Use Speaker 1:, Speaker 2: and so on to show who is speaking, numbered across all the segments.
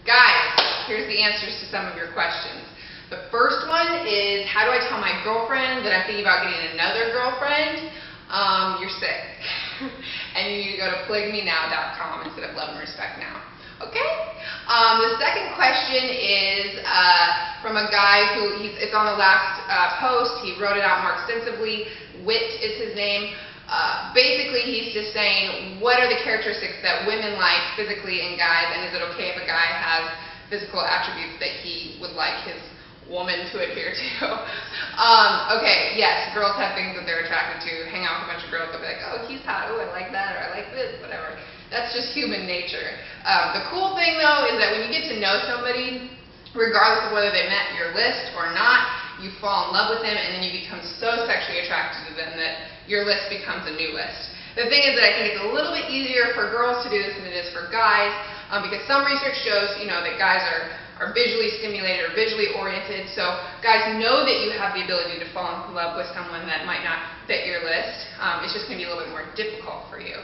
Speaker 1: Guys, here's the answers to some of your questions. The first one is, how do I tell my girlfriend that I'm thinking about getting another girlfriend? You're sick. And you need to go to polygamy.now.com instead of Love and Respect Now. Okay? The second question is from a guy who, it's on the last post. He wrote it out more extensively. Wit is his name. Basically, he's just saying, what are the characteristics that women like physically in guys, and is it okay if a guy has physical attributes that he would like his woman to adhere to? Okay, yes, girls have things that they're attracted to. Hang out with a bunch of girls, they'll be like, oh, he's hot, oh, I like that, or I like this, whatever. That's just human nature. The cool thing, though, is that when you get to know somebody, regardless of whether they met your list or not, you fall in love with them, and then you become so sexually attracted to them that your list becomes a new list. The thing is that I think it's a little bit easier for girls to do this than it is for guys, because some research shows, that guys are visually stimulated or visually oriented, so guys know that you have the ability to fall in love with someone that might not fit your list. It's just going to be a little bit more difficult for you.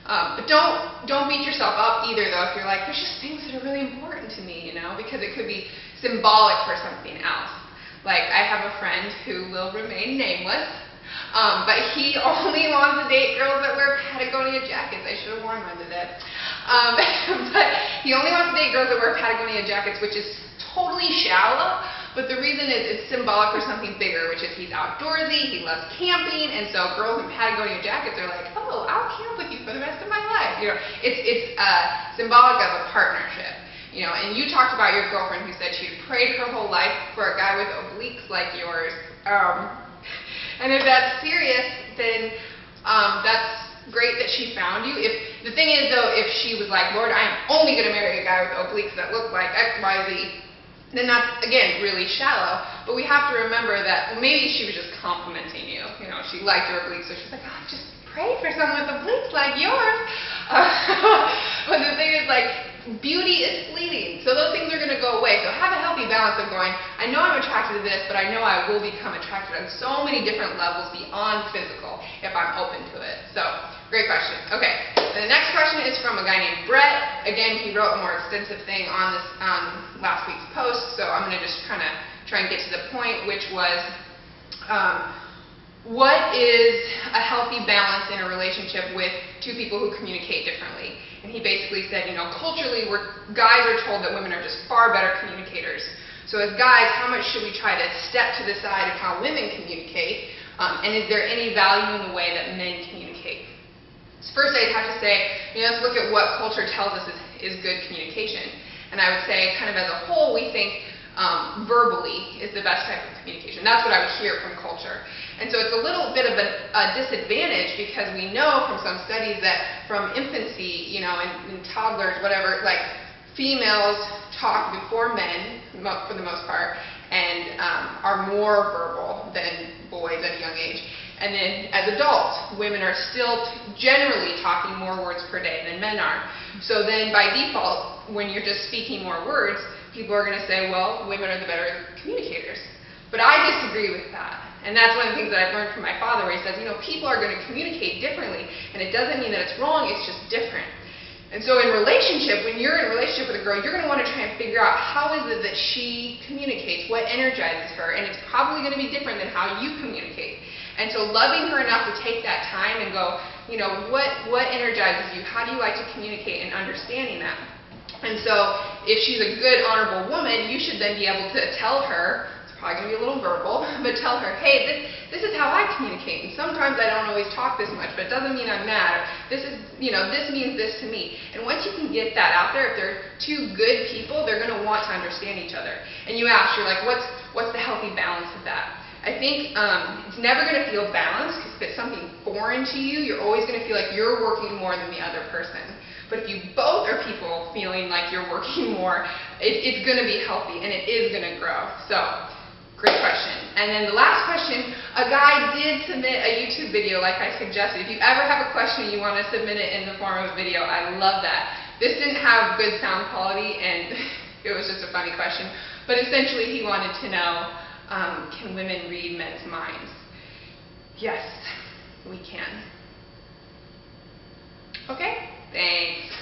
Speaker 1: But don't beat yourself up either, though, if you're like, there's just things that are really important to me, because it could be symbolic for something else. Like, I have a friend who will remain nameless, but he only wants to date girls that wear Patagonia jackets. I should have warned him to that. But he only wants to date girls that wear Patagonia jackets, which is totally shallow, but the reason is it's symbolic for something bigger, which is he's outdoorsy, he loves camping, and so girls in Patagonia jackets are like, oh, I'll camp with you for the rest of my life. It's symbolic of a partnership. And you talked about your girlfriend who said she'd prayed her whole life for a guy with obliques like yours. And if that's serious, then that's great that she found you. The thing is, though, if she was like, Lord, I am only going to marry a guy with obliques that look like X, Y, Z, then that's, again, really shallow. But we have to remember that maybe she was just complimenting you. She liked your obliques, so she's like, oh, just pray for someone with obliques like yours. But the thing is, beauty is fleeting, so those things are going to go away. So have a healthy balance of going, I know I'm attracted to this, but I know I will become attracted on so many different levels beyond physical if I'm open to it. So, great question. Okay, the next question is from a guy named Brett. Again, he wrote a more extensive thing on last week's post, so I'm going to just kind of try and get to the point, which was, what is a healthy balance in a relationship with two people who communicate differently? And he basically said, culturally, guys are told that women are just far better communicators. So as guys, how much should we try to step to the side of how women communicate? And is there any value in the way that men communicate? So first, I'd have to say, let's look at what culture tells us is good communication. And I would say, kind of as a whole, we think verbally is the best type of communication. That's what I would hear from culture. And so it's a little bit of a disadvantage because we know from some studies that from infancy, and toddlers, whatever, females talk before men, for the most part, and are more verbal than boys at a young age. And then as adults, women are still generally talking more words per day than men are. So then by default, when you're just speaking more words, people are going to say, well, women are the better communicators. But I disagree with that. And that's one of the things that I've learned from my father, where he says, people are going to communicate differently, and it doesn't mean that it's wrong, it's just different. And so in relationship, when you're in a relationship with a girl, you're going to want to try and figure out how is it that she communicates, what energizes her, and it's probably going to be different than how you communicate. And so loving her enough to take that time and go, what energizes you? How do you like to communicate, and understanding that? And so if she's a good, honorable woman, you should then be able to tell her, probably going to be a little verbal, but tell her, hey, this is how I communicate, and sometimes I don't always talk this much, but it doesn't mean I'm mad, or this means this to me. And once you can get that out there, if they're two good people, they're going to want to understand each other. And you ask, you're like, what's the healthy balance of that? I think it's never going to feel balanced, because if it's something foreign to you, you're always going to feel like you're working more than the other person. But if you both are people feeling like you're working more, it's going to be healthy, and it is going to grow. So, great question. And then the last question, a guy did submit a YouTube video like I suggested. If you ever have a question and you want to submit it in the form of a video, I love that. This didn't have good sound quality, and it was just a funny question. But essentially he wanted to know, can women read men's minds? Yes, we can. Okay, thanks.